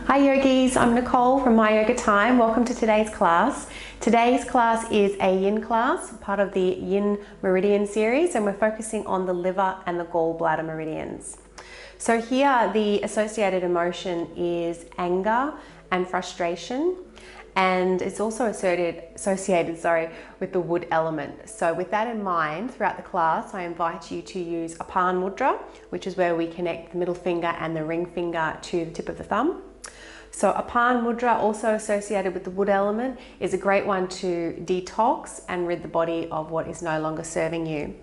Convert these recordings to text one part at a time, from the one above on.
Hi yogis, I'm Nicole from My Yoga Time. Welcome to today's class. Today's class is a yin class, part of the Yin Meridian series, and we're focusing on the liver and the gallbladder meridians. So here the associated emotion is anger and frustration, and it's also associated with the wood element. So with that in mind, throughout the class, I invite you to use a palm mudra, which is where we connect the middle finger and the ring finger to the tip of the thumb. So a palm mudra, also associated with the wood element, is a great one to detox and rid the body of what is no longer serving you.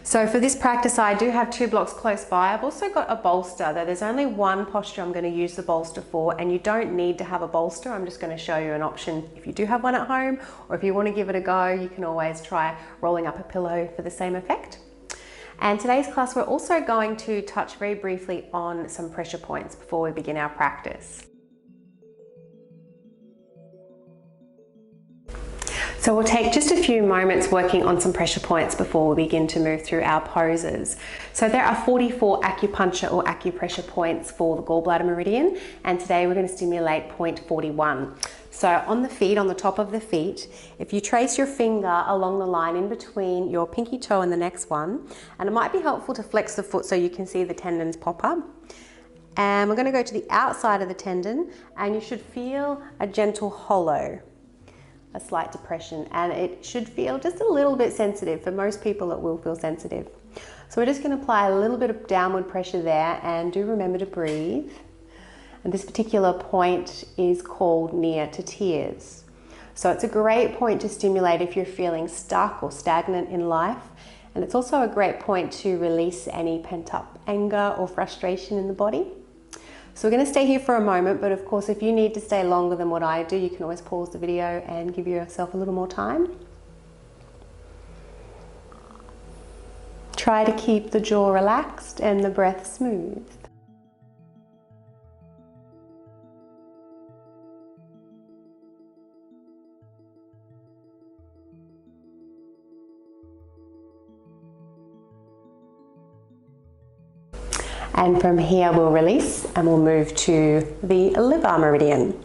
So for this practice, I do have 2 blocks close by. I've also got a bolster, though there's only one posture I'm going to use the bolster for, and you don't need to have a bolster. I'm just going to show you an option if you do have one at home, or if you want to give it a go, you can always try rolling up a pillow for the same effect. And today's class, we're also going to touch very briefly on some pressure points before we begin our practice. So we'll take just a few moments working on some pressure points before we begin to move through our poses. So there are 44 acupuncture or acupressure points for the gallbladder meridian, and today we're going to stimulate point 41. So on the feet, on the top of the feet, if you trace your finger along the line in between your pinky toe and the next one, and it might be helpful to flex the foot so you can see the tendons pop up. And we're going to go to the outside of the tendon, and you should feel a gentle hollow, a slight depression, and it should feel just a little bit sensitive. For most people it will feel sensitive. So we're just going to apply a little bit of downward pressure there, and do remember to breathe. And this particular point is called near to tears. So it's a great point to stimulate if you're feeling stuck or stagnant in life, and it's also a great point to release any pent-up anger or frustration in the body. So we're going to stay here for a moment, but of course if you need to stay longer than what I do, you can always pause the video and give yourself a little more time. Try to keep the jaw relaxed and the breath smooth. And from here we'll release and we'll move to the liver meridian.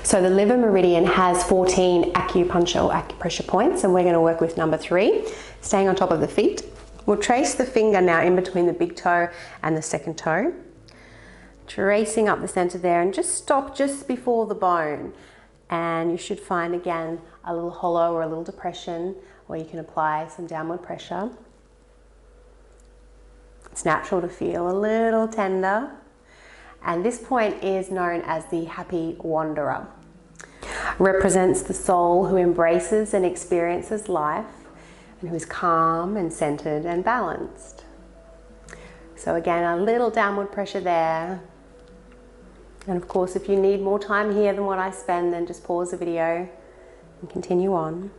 So the liver meridian has 14 acupuncture or acupressure points, and we're going to work with number 3, staying on top of the feet. We'll trace the finger now in between the big toe and the second toe, tracing up the center there, and just stop just before the bone. And you should find again a little hollow or a little depression, where you can apply some downward pressure. It's natural to feel a little tender, and this point is known as the happy wanderer. Represents the soul who embraces and experiences life, and who is calm and centered and balanced. So again, a little downward pressure there. And of course, if you need more time here than what I spend, then just pause the video and continue on.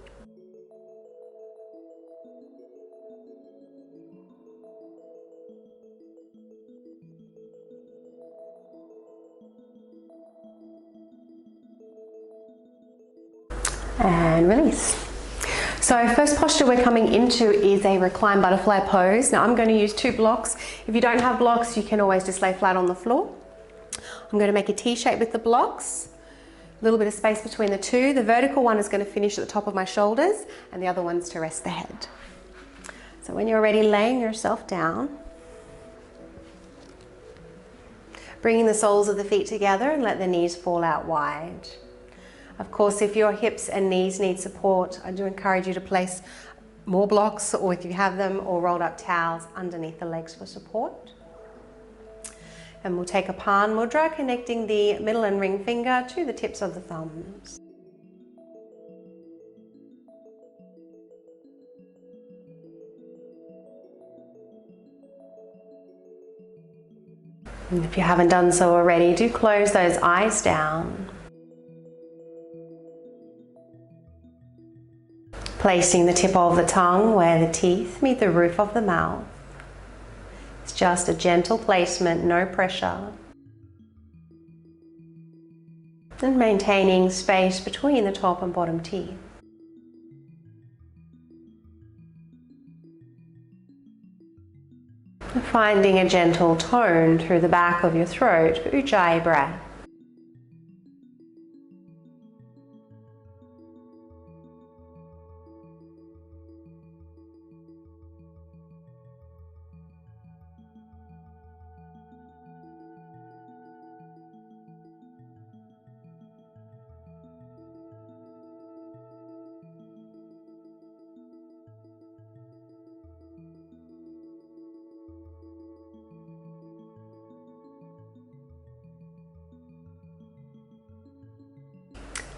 And release. So first posture we're coming into is a reclined butterfly pose. Now I'm going to use 2 blocks. If you don't have blocks, you can always just lay flat on the floor. I'm going to make a T shape with the blocks, a little bit of space between the 2. The vertical one is going to finish at the top of my shoulders, and the other one's to rest the head. So when you're ready, laying yourself down, bringing the soles of the feet together and let the knees fall out wide. Of course, if your hips and knees need support, I do encourage you to place more blocks, or if you have them, or rolled up towels underneath the legs for support. And we'll take a palm mudra, connecting the middle and ring finger to the tips of the thumbs. And if you haven't done so already, do close those eyes down. Placing the tip of the tongue where the teeth meet the roof of the mouth. It's just a gentle placement, no pressure. And maintaining space between the top and bottom teeth. Finding a gentle tone through the back of your throat for Ujjayi breath.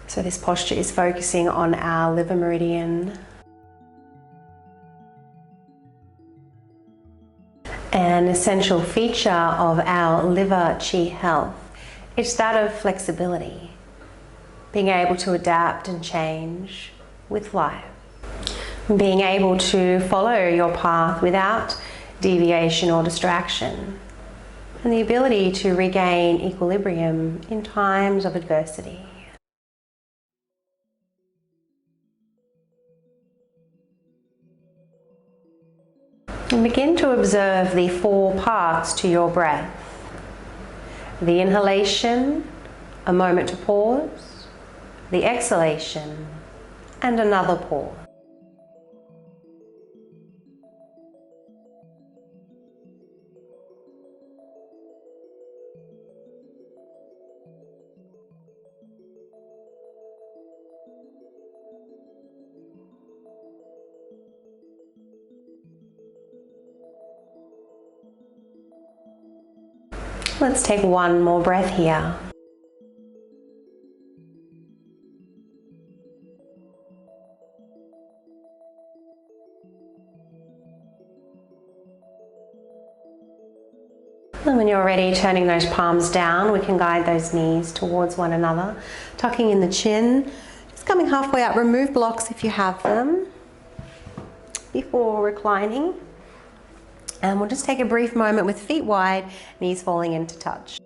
So this posture is focusing on our liver meridian. An essential feature of our liver chi health is that of flexibility, being able to adapt and change with life, being able to follow your path without deviation or distraction, and the ability to regain equilibrium in times of adversity. And begin to observe the 4 parts to your breath. The inhalation, a moment to pause, the exhalation, and another pause. Let's take one more breath here. And when you're ready, turning those palms down, we can guide those knees towards one another, tucking in the chin, just coming halfway up. Remove blocks if you have them before reclining. And we'll just take a brief moment with feet wide, knees falling into touch.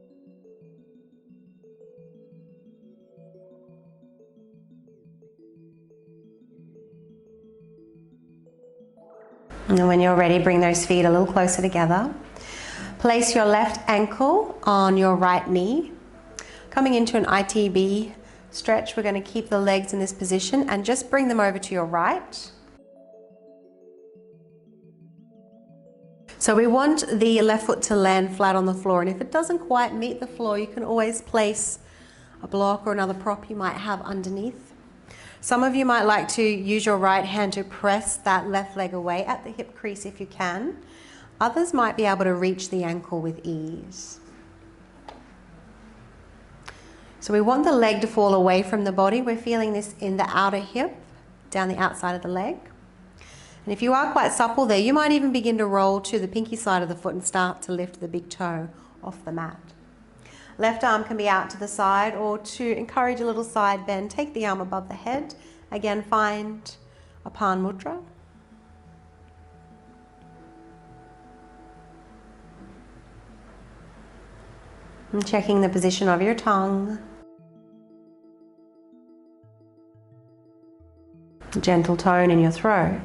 And then when you're ready, bring those feet a little closer together. Place your left ankle on your right knee. Coming into an ITB stretch, we're going to keep the legs in this position and just bring them over to your right. So we want the left foot to land flat on the floor, and if it doesn't quite meet the floor, you can always place a block or another prop you might have underneath. Some of you might like to use your right hand to press that left leg away at the hip crease if you can. Others might be able to reach the ankle with ease. So we want the leg to fall away from the body. We're feeling this in the outer hip, down the outside of the leg. And if you are quite supple there, you might even begin to roll to the pinky side of the foot and start to lift the big toe off the mat. Left arm can be out to the side, or to encourage a little side bend, take the arm above the head. Again, find a Pan Mudra. And checking the position of your tongue. Gentle tone in your throat.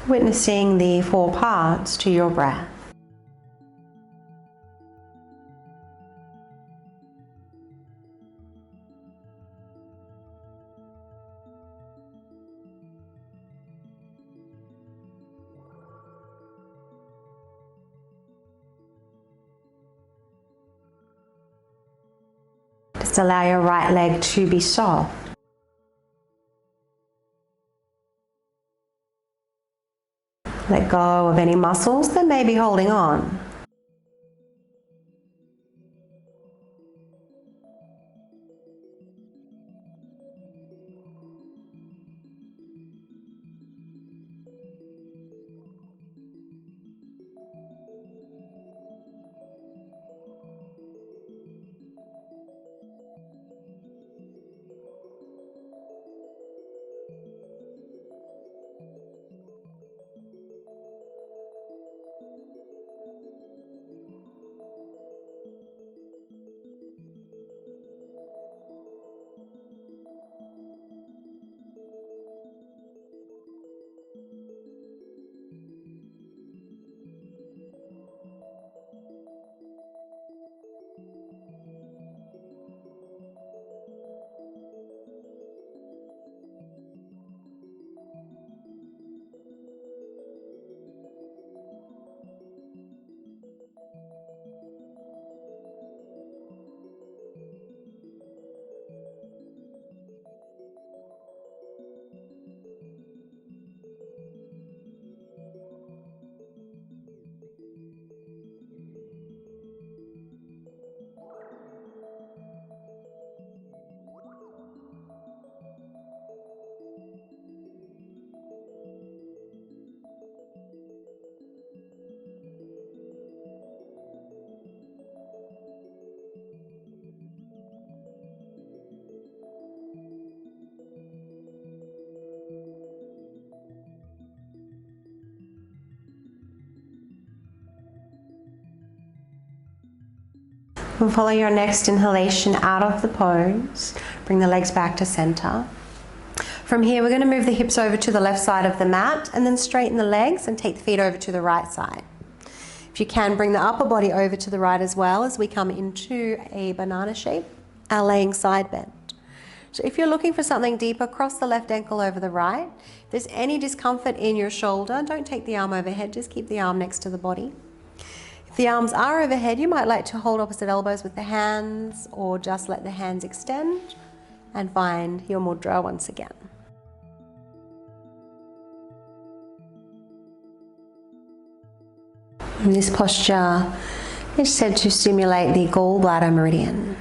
Witnessing the 4 parts to your breath. Just allow your right leg to be soft. Let go of any muscles that may be holding on. And follow your next inhalation out of the pose. Bring the legs back to center. From here, we're going to move the hips over to the left side of the mat and then straighten the legs and take the feet over to the right side. If you can, bring the upper body over to the right as well as we come into a banana shape, our laying side bend. So if you're looking for something deeper, cross the left ankle over the right. If there's any discomfort in your shoulder, don't take the arm overhead, just keep the arm next to the body. If the arms are overhead, you might like to hold opposite elbows with the hands or just let the hands extend and find your mudra once again. And this posture is said to stimulate the gallbladder meridian.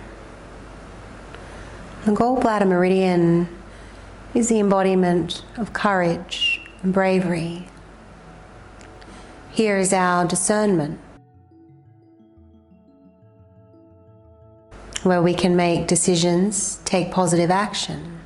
The gallbladder meridian is the embodiment of courage and bravery. Here is our discernment, where we can make decisions, take positive action.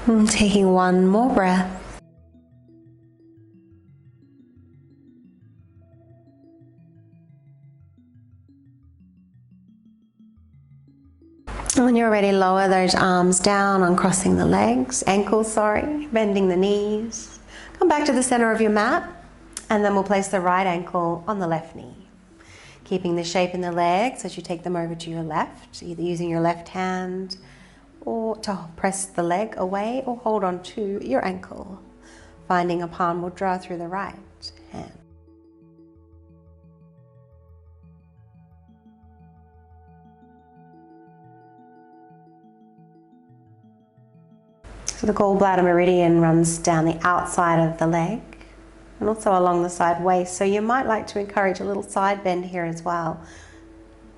And taking one more breath. And when you're ready, lower those arms down, uncrossing the legs, ankles, bending the knees. Come back to the center of your mat, and then we'll place the right ankle on the left knee. Keeping the shape in the legs as you take them over to your left, either using your left hand or to press the leg away or hold on to your ankle, finding a palm mudra through the right hand. So the gallbladder meridian runs down the outside of the leg and also along the side waist. So you might like to encourage a little side bend here as well,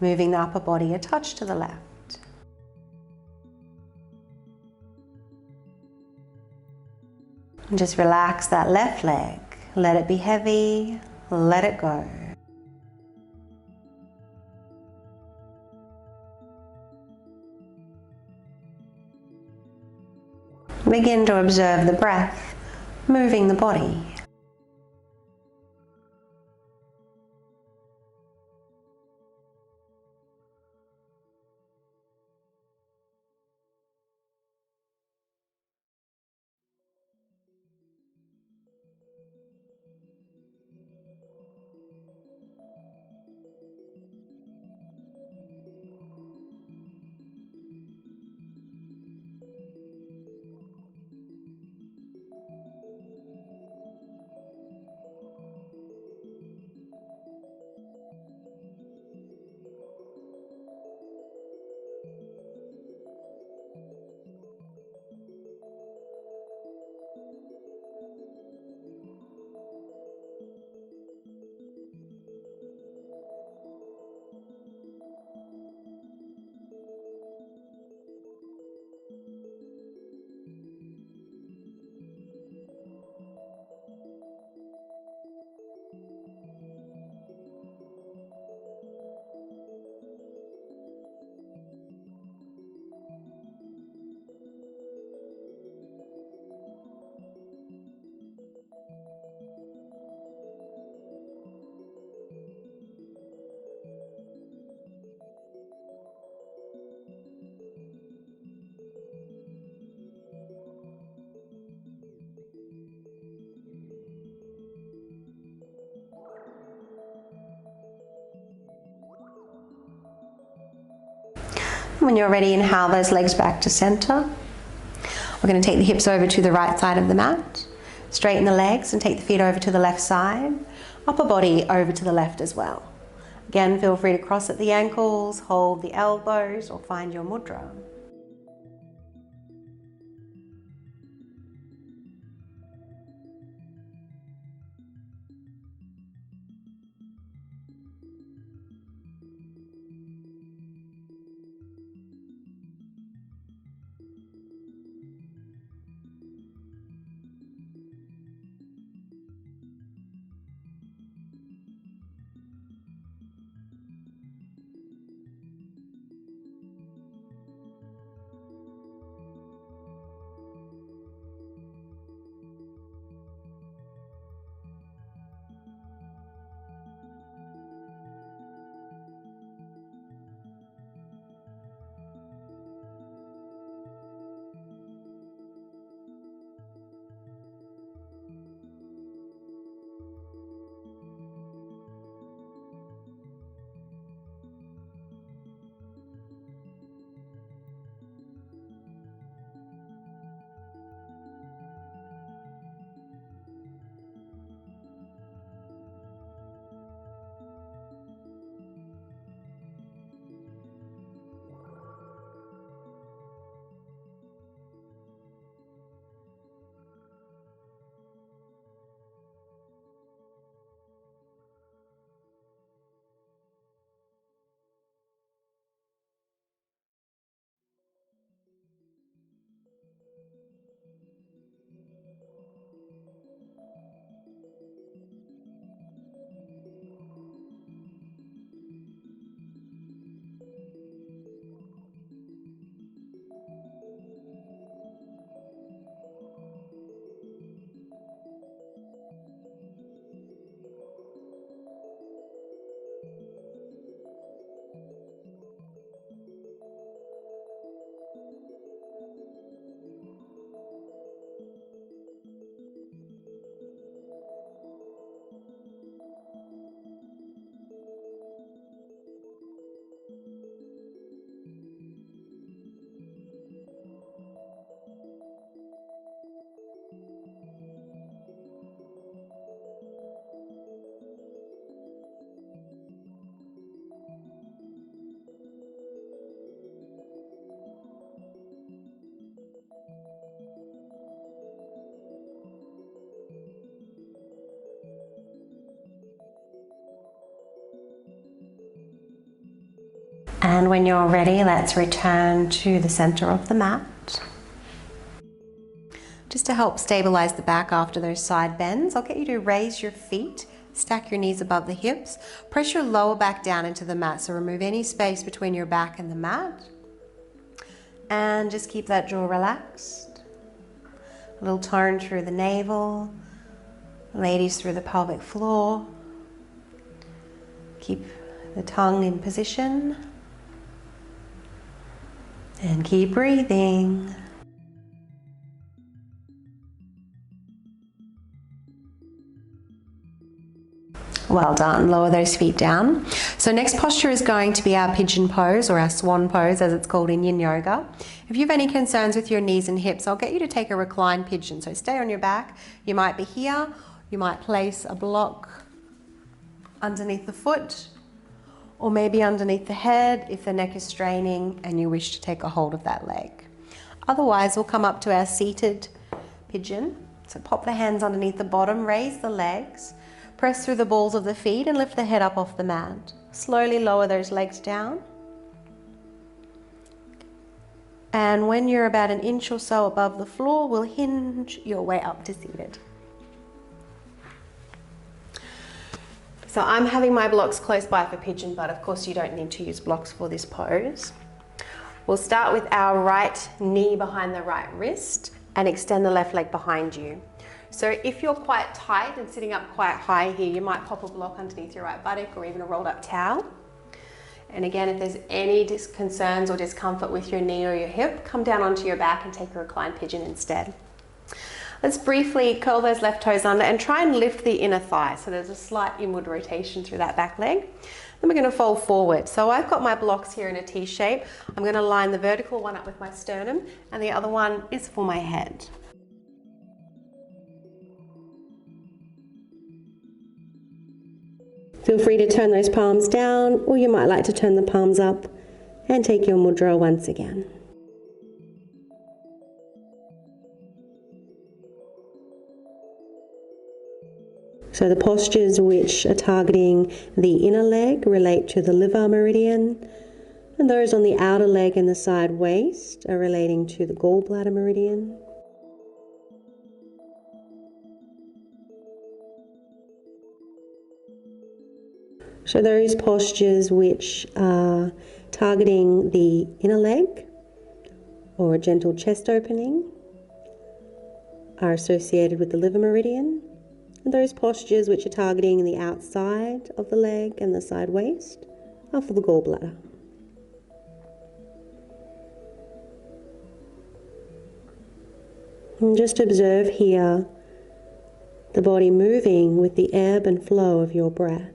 moving the upper body a touch to the left. And just relax that left leg. Let it be heavy, let it go. Begin to observe the breath moving the body. When you're ready, inhale those legs back to center. We're going to take the hips over to the right side of the mat. Straighten the legs and take the feet over to the left side. Upper body over to the left as well. Again, feel free to cross at the ankles, hold the elbows, or find your mudra. And when you're ready, let's return to the center of the mat. Just to help stabilize the back after those side bends, I'll get you to raise your feet, stack your knees above the hips, press your lower back down into the mat, so remove any space between your back and the mat. And just keep that jaw relaxed. A little tone through the navel, ladies through the pelvic floor. Keep the tongue in position. And keep breathing. Well done. Lower those feet down. So next posture is going to be our pigeon pose, or our swan pose as it's called in yin yoga. If you have any concerns with your knees and hips, I'll get you to take a reclined pigeon. So stay on your back. You might be here. You might place a block underneath the foot, or maybe underneath the head if the neck is straining and you wish to take a hold of that leg. Otherwise, we'll come up to our seated pigeon. So pop the hands underneath the bottom, raise the legs, press through the balls of the feet and lift the head up off the mat. Slowly lower those legs down. And when you're about an inch or so above the floor, we'll hinge your way up to seated. So I'm having my blocks close by for pigeon, but of course you don't need to use blocks for this pose. We'll start with our right knee behind the right wrist and extend the left leg behind you. So if you're quite tight and sitting up quite high here, you might pop a block underneath your right buttock or even a rolled up towel. And again, if there's any concerns or discomfort with your knee or your hip, come down onto your back and take a reclined pigeon instead. Let's briefly curl those left toes under and try and lift the inner thigh. So there's a slight inward rotation through that back leg. Then we're going to fold forward. So I've got my blocks here in a T shape. I'm going to line the vertical one up with my sternum, and the other one is for my head. Feel free to turn those palms down, or you might like to turn the palms up and take your mudra once again. So the postures which are targeting the inner leg relate to the liver meridian, and those on the outer leg and the side waist are relating to the gallbladder meridian. So those postures which are targeting the inner leg or a gentle chest opening are associated with the liver meridian. And those postures which are targeting the outside of the leg and the side waist are for the gallbladder. And just observe here the body moving with the ebb and flow of your breath.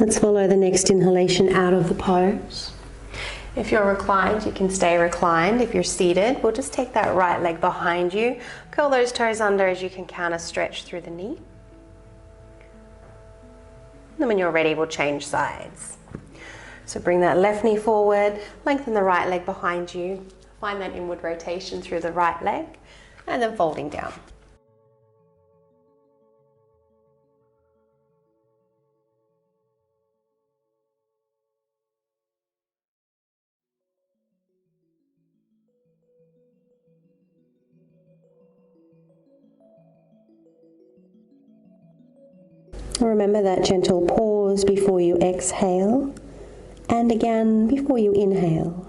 Let's follow the next inhalation out of the pose. If you're reclined, you can stay reclined. If you're seated, we'll just take that right leg behind you. Curl those toes under as you can counter stretch through the knee. And then when you're ready, we'll change sides. So bring that left knee forward, lengthen the right leg behind you. Find that inward rotation through the right leg, and then folding down. Remember that gentle pause before you exhale, and again before you inhale.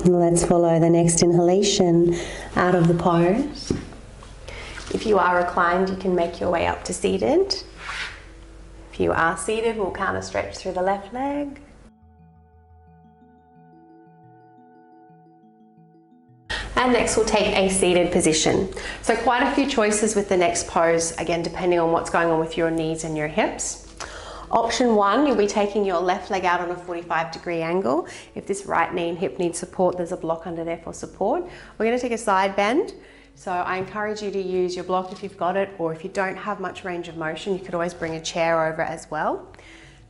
Let's follow the next inhalation out of the pose. If you are reclined, you can make your way up to seated. If you are seated, we'll counter stretch through the left leg. And next we'll take a seated position. So quite a few choices with the next pose, again depending on what's going on with your knees and your hips. Option 1, you'll be taking your left leg out on a 45-degree angle. If this right knee and hip needs support, there's a block under there for support. We're going to take a side bend. So I encourage you to use your block if you've got it, or if you don't have much range of motion, you could always bring a chair over as well.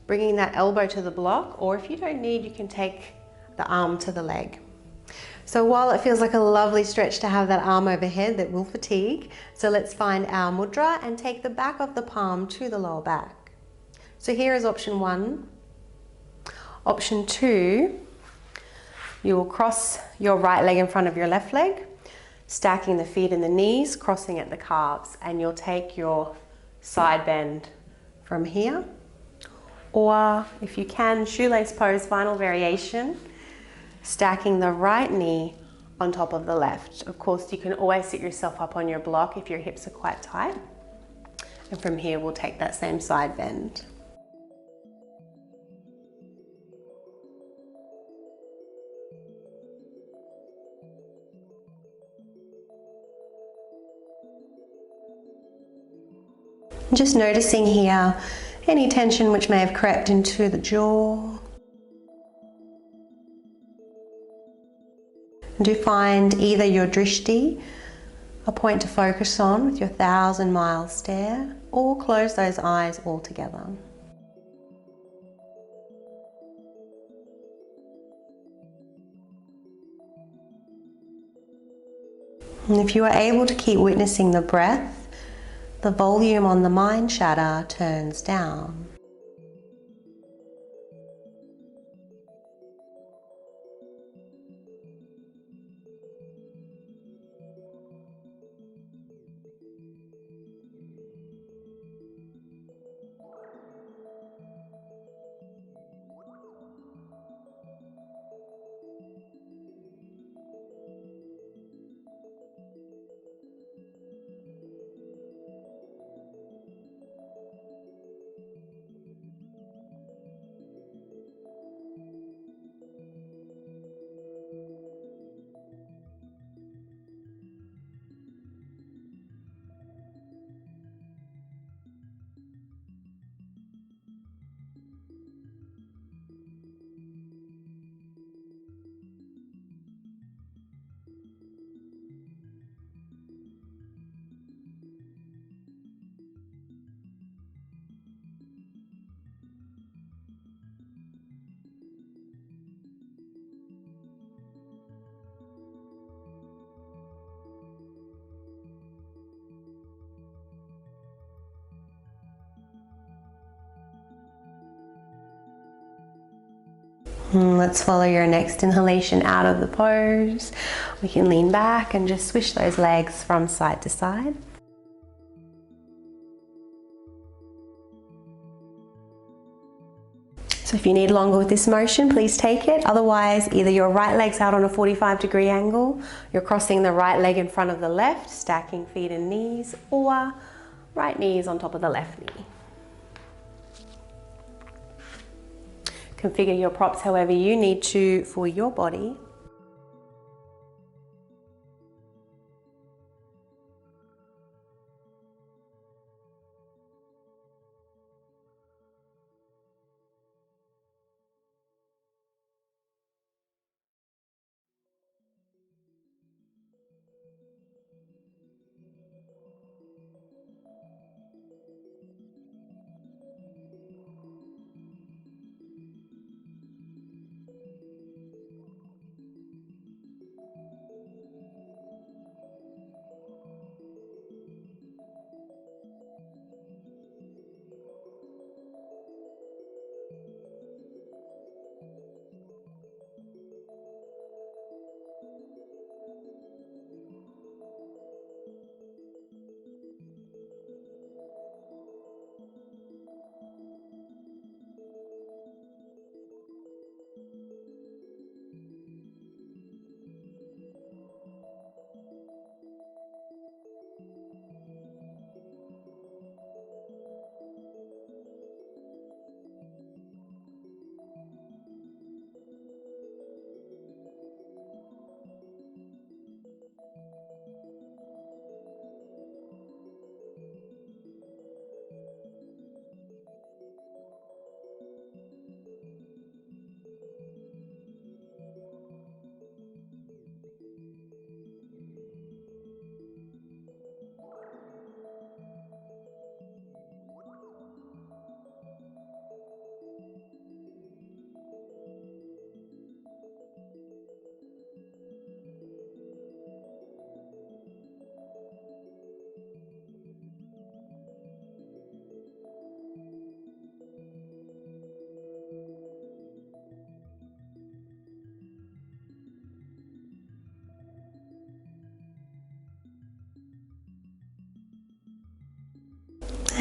Bringing that elbow to the block, or if you don't need, you can take the arm to the leg. So while it feels like a lovely stretch to have that arm overhead, that will fatigue. So let's find our mudra and take the back of the palm to the lower back. So here is option 1. Option 2, you will cross your right leg in front of your left leg, stacking the feet and the knees, crossing at the calves, and you'll take your side bend from here. Or if you can, shoelace pose, final variation, stacking the right knee on top of the left. Of course, you can always sit yourself up on your block if your hips are quite tight. And from here, we'll take that same side bend. Just noticing here any tension which may have crept into the jaw. Do find either your drishti, a point to focus on with your 1,000-mile stare, or close those eyes altogether. And if you are able to keep witnessing the breath, the volume on the mind shatter turns down. Let's follow your next inhalation out of the pose. We can lean back and just swish those legs from side to side. So if you need longer with this motion, please take it. Otherwise, either your right leg's out on a 45-degree angle, you're crossing the right leg in front of the left, stacking feet and knees, or right knees on top of the left knee. Configure your props however you need to for your body.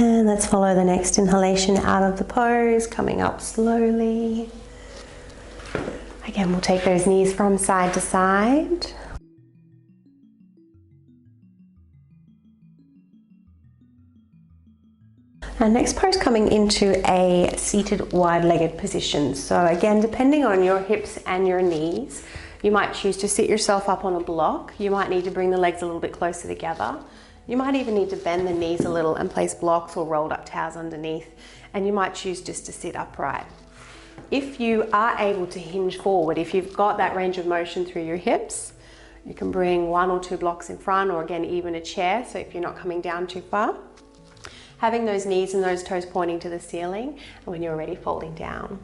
And let's follow the next inhalation out of the pose, coming up slowly. Again, we'll take those knees from side to side. And next pose, coming into a seated wide-legged position. So again, depending on your hips and your knees, you might choose to sit yourself up on a block. You might need to bring the legs a little bit closer together. You might even need to bend the knees a little and place blocks or rolled up towels underneath. And you might choose just to sit upright. If you are able to hinge forward, if you've got that range of motion through your hips, you can bring 1 or 2 blocks in front, or again, even a chair, so if you're not coming down too far. Having those knees and those toes pointing to the ceiling, and when you're ready, folding down.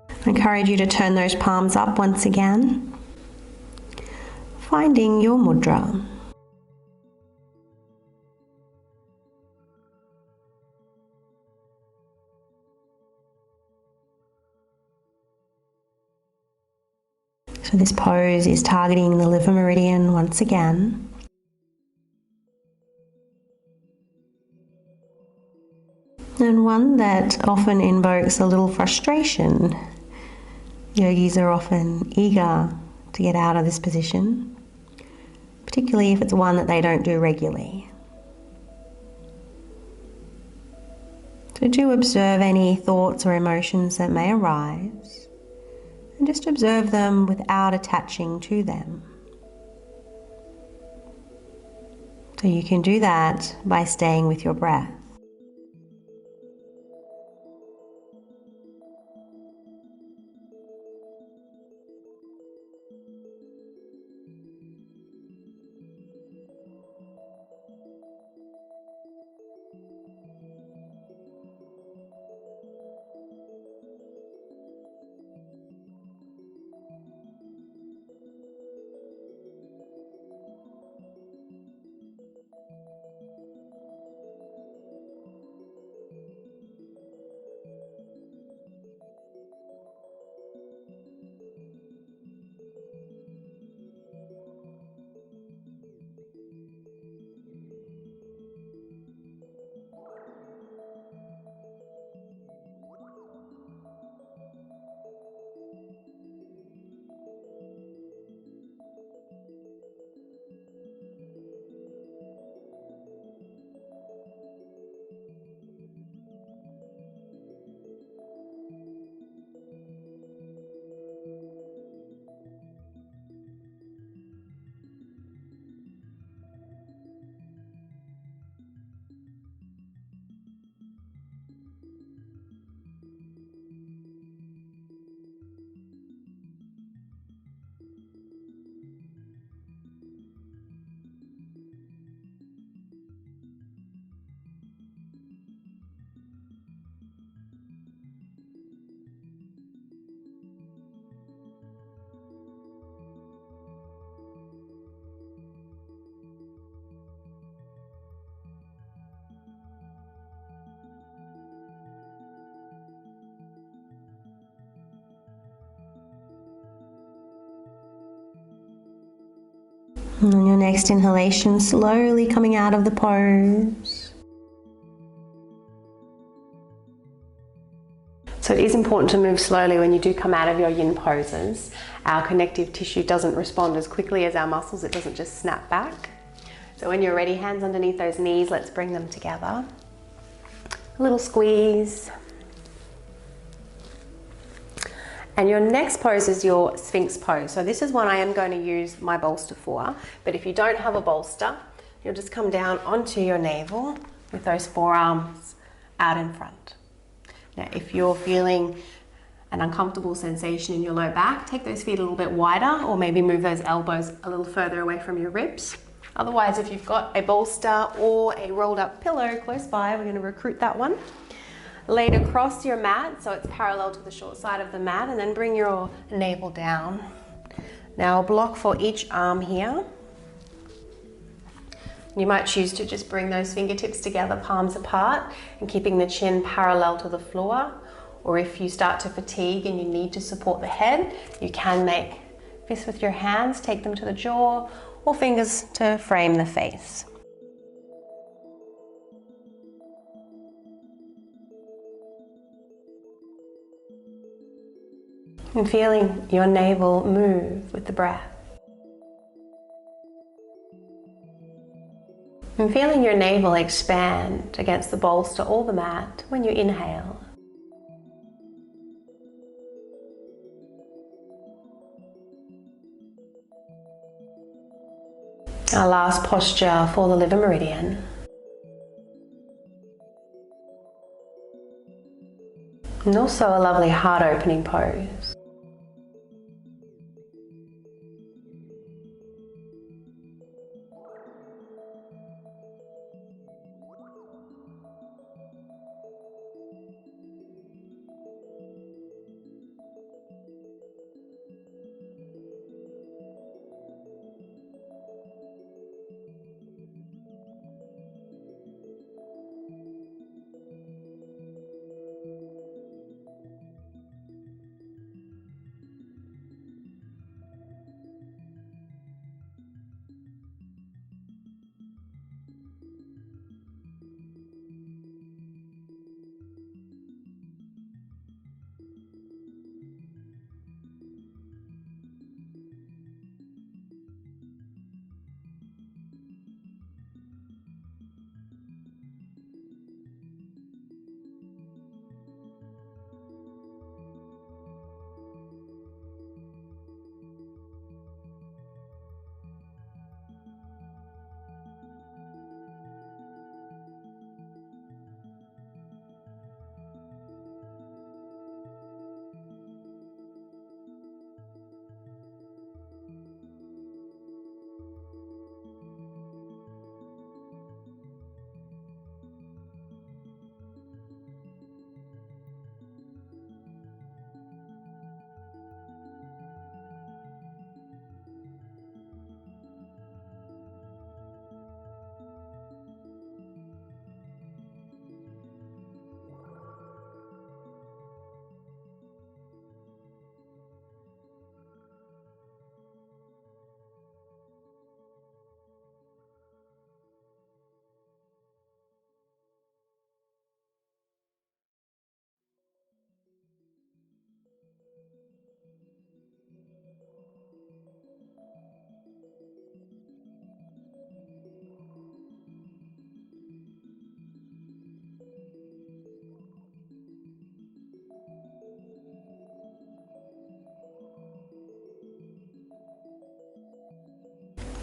I encourage you to turn those palms up once again, finding your mudra. So this pose is targeting the liver meridian once again. And one that often invokes a little frustration. Yogis are often eager to get out of this position, particularly if it's one that they don't do regularly. So do observe any thoughts or emotions that may arise, and just observe them without attaching to them. So you can do that by staying with your breath. And on your next inhalation, slowly coming out of the pose. So it is important to move slowly when you do come out of your yin poses. Our connective tissue doesn't respond as quickly as our muscles, it doesn't just snap back. So when you're ready, hands underneath those knees, let's bring them together. A little squeeze. And your next pose is your Sphinx pose. So this is one I am going to use my bolster for, but if you don't have a bolster, you'll just come down onto your navel with those forearms out in front. Now, if you're feeling an uncomfortable sensation in your low back, take those feet a little bit wider, or maybe move those elbows a little further away from your ribs. Otherwise, if you've got a bolster or a rolled up pillow close by, we're going to recruit that one. Laid across your mat, so it's parallel to the short side of the mat, and then bring your navel down. Now a block for each arm here. You might choose to just bring those fingertips together, palms apart, and keeping the chin parallel to the floor. or if you start to fatigue and you need to support the head, you can make fists with your hands, take them to the jaw, or fingers to frame the face. And feeling your navel move with the breath. And feeling your navel expand against the bolster or the mat when you inhale. Our last posture for the liver meridian. And also a lovely heart opening pose.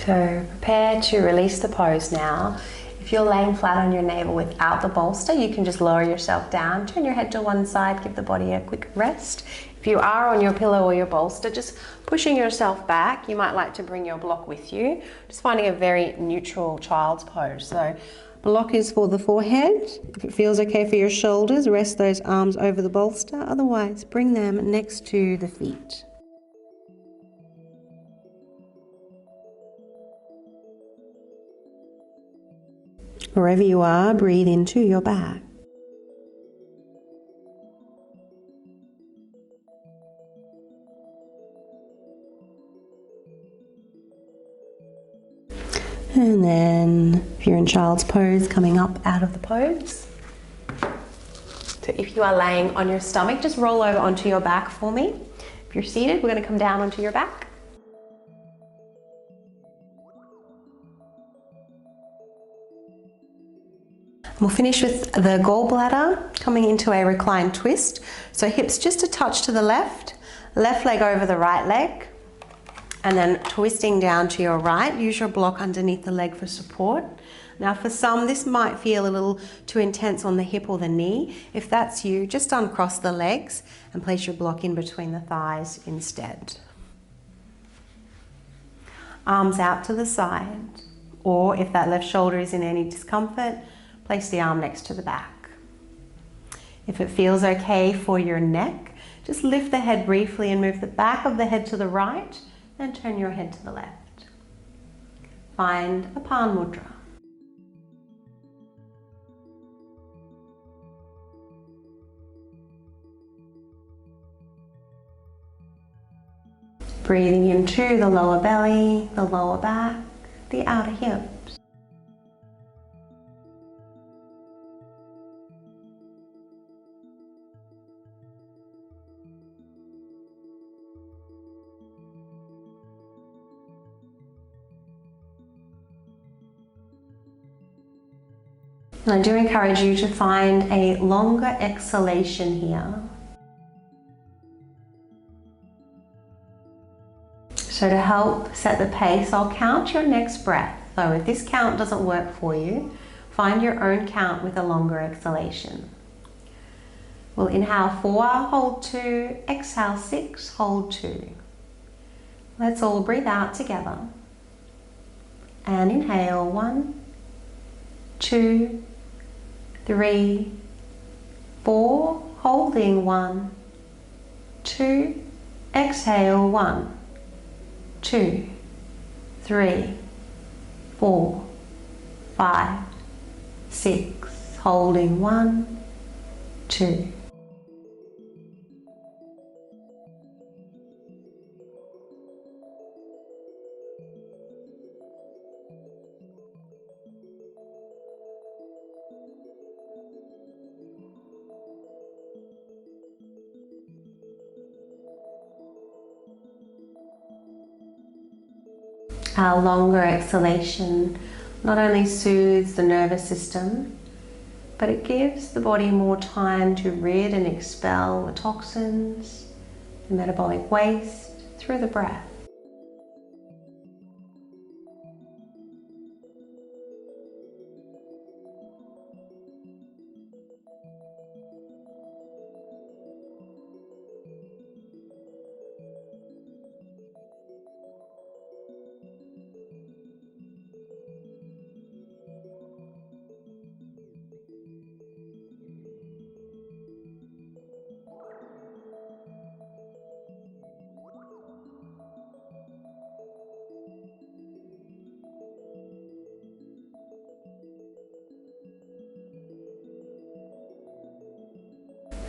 So prepare to release the pose now. If you're laying flat on your navel without the bolster, you can just lower yourself down, turn your head to one side, give the body a quick rest. If you are on your pillow or your bolster, just pushing yourself back. You might like to bring your block with you, just finding a very neutral child's pose. So block is for the forehead. If it feels okay for your shoulders, rest those arms over the bolster. Otherwise, bring them next to the feet. Wherever you are, breathe into your back. And then, if you're in child's pose, coming up out of the pose. So if you are laying on your stomach, just roll over onto your back for me. If you're seated, we're going to come down onto your back. We'll finish with the gallbladder, coming into a reclined twist. So hips just a touch to the left leg over the right leg, and then twisting down to your right. Use your block underneath the leg for support. Now for some, this might feel a little too intense on the hip or the knee. If that's you, just uncross the legs and place your block in between the thighs instead. Arms out to the side, or if that left shoulder is in any discomfort, place the arm next to the back. If it feels okay for your neck, just lift the head briefly and move the back of the head to the right and turn your head to the left. Find a palm mudra. Breathing into the lower belly, the lower back, the outer hips. And I do encourage you to find a longer exhalation here. So to help set the pace, I'll count your next breath. So if this count doesn't work for you, find your own count with a longer exhalation. We'll inhale 4, hold 2, exhale 6, hold 2. Let's all breathe out together. And inhale 1, 2, 3, 4, holding 1, 2, exhale 1, 2, 3, 4, 5, 6, holding 1, 2. Our longer exhalation not only soothes the nervous system, but it gives the body more time to rid and expel the toxins, the metabolic waste through the breath.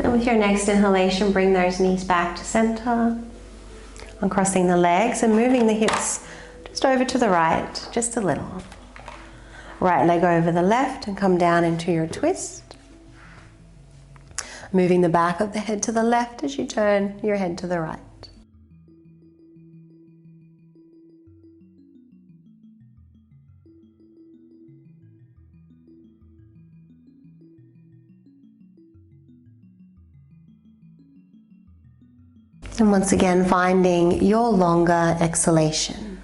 And with your next inhalation, bring those knees back to center, uncrossing the legs and moving the hips just over to the right, just a little. Right leg over the left and come down into your twist. Moving the back of the head to the left as you turn your head to the right. And once again, finding your longer exhalation.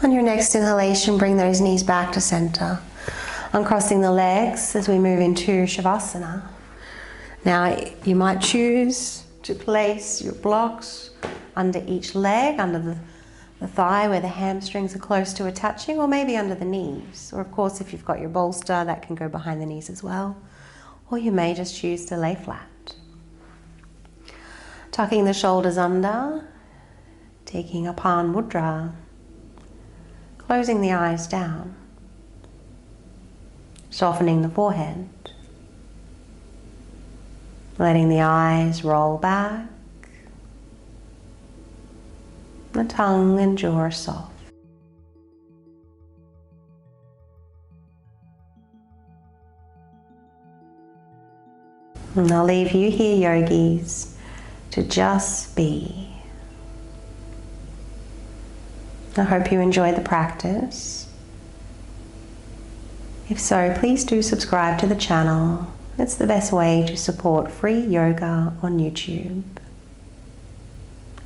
On your next inhalation, bring those knees back to center. Uncrossing the legs as we move into Shavasana. Now, you might choose to place your blocks under each leg, under the thigh where the hamstrings are close to attaching, or maybe under the knees. Or of course, if you've got your bolster, that can go behind the knees as well. Or you may just choose to lay flat. Tucking the shoulders under, taking a Pan Mudra, closing the eyes down, softening the forehead, letting the eyes roll back, the tongue and jaw are soft. And I'll leave you here, yogis, to just be. I hope you enjoyed the practice. If so, please do subscribe to the channel. It's the best way to support free yoga on YouTube.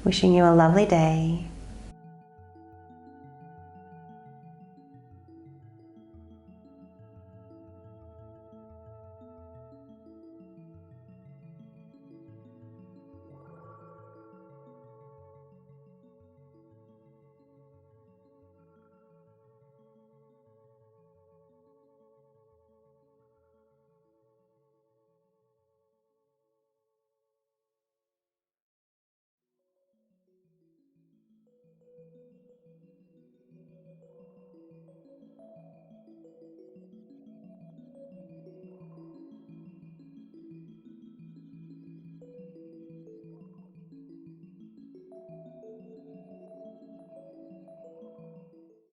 Wishing you a lovely day.